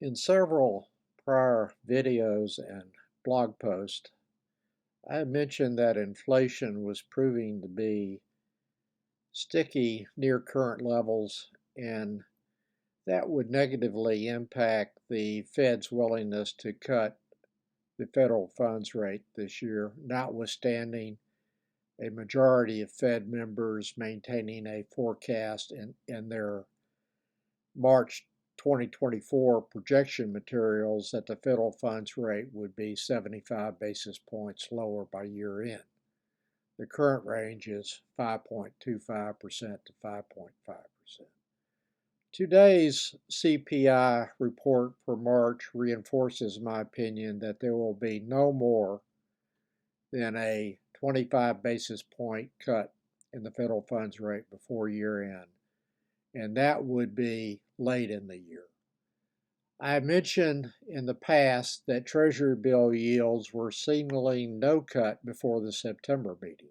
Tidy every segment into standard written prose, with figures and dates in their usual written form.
In several prior videos and blog posts, I mentioned that inflation was proving to be sticky near current levels, and that would negatively impact the Fed's willingness to cut the federal funds rate this year, notwithstanding a majority of Fed members maintaining a forecast in their March 2024 projection materials that the federal funds rate would be 75 basis points lower by year end. The current range is 5.25% to 5.5%. Today's CPI report for March reinforces my opinion that there will be no more than a 25 basis point cut in the federal funds rate before year end, and that would be late in the year. I mentioned in the past that Treasury bill yields were signaling no cut before the September meeting.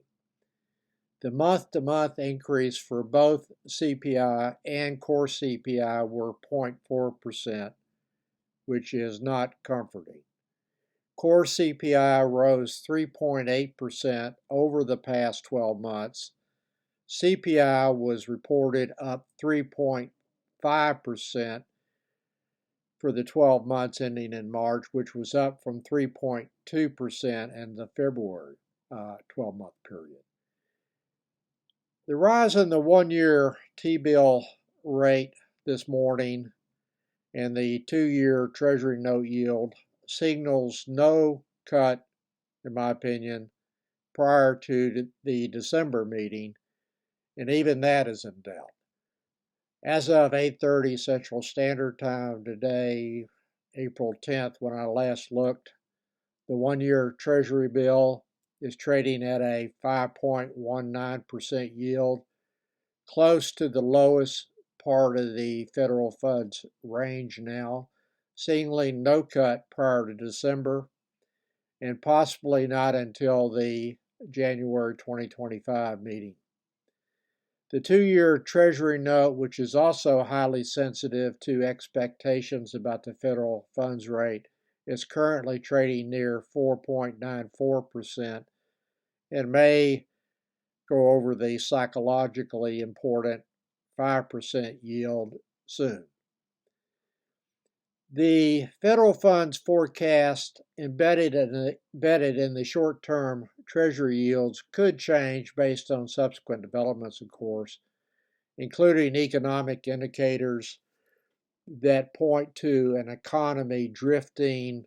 The month-to-month increase for both CPI and core CPI were 0.4%, which is not comforting. Core CPI rose 3.8% over the past 12 months. CPI was reported up 3.5% for the 12 months ending in March, which was up from 3.2% in the February 12-month period. The rise in the one-year T-bill rate this morning and the two-year Treasury note yield signals no cut, in my opinion, prior to the December meeting, and even that is in doubt. As of 8:30 Central Standard Time today, April 10th, when I last looked, the one-year Treasury bill is trading at a 5.19% yield, close to the lowest part of the federal funds range now, signaling no cut prior to December, and possibly not until the January 2025 meeting. The two-year Treasury note, which is also highly sensitive to expectations about the federal funds rate, is currently trading near 4.94% and may go over the psychologically important 5% yield soon. The federal funds forecast embedded in the short-term Treasury yields could change based on subsequent developments, of course, including economic indicators that point to an economy drifting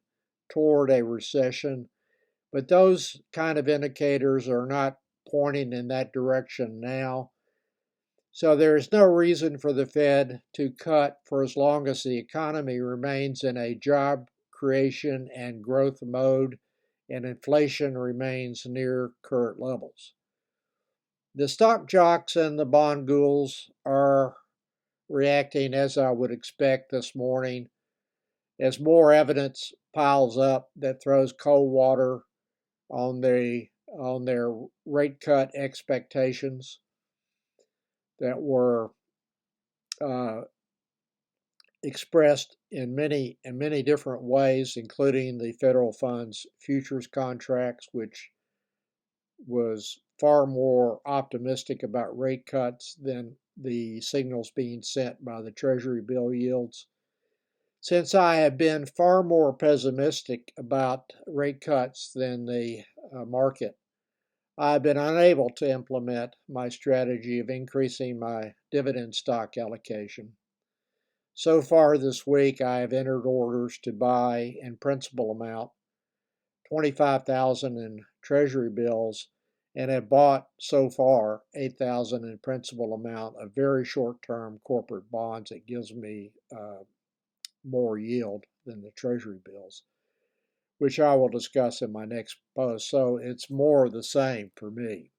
toward a recession. But those kind of indicators are not pointing in that direction now. So there is no reason for the Fed to cut for as long as the economy remains in a job creation and growth mode and inflation remains near current levels. The stock jocks and the bond ghouls are reacting as I would expect this morning as more evidence piles up that throws cold water on their rate cut expectations that were expressed in many different ways, including the federal funds futures contracts, which was far more optimistic about rate cuts than the signals being sent by the Treasury bill yields. Since I have been far more pessimistic about rate cuts than the market, I've been unable to implement my strategy of increasing my dividend stock allocation. So far this week, I have entered orders to buy in principal amount $25,000 in Treasury bills and have bought so far $8,000 in principal amount of very short-term corporate bonds. It gives me more yield than the Treasury bills, which I will discuss in my next post. So it's more of the same for me.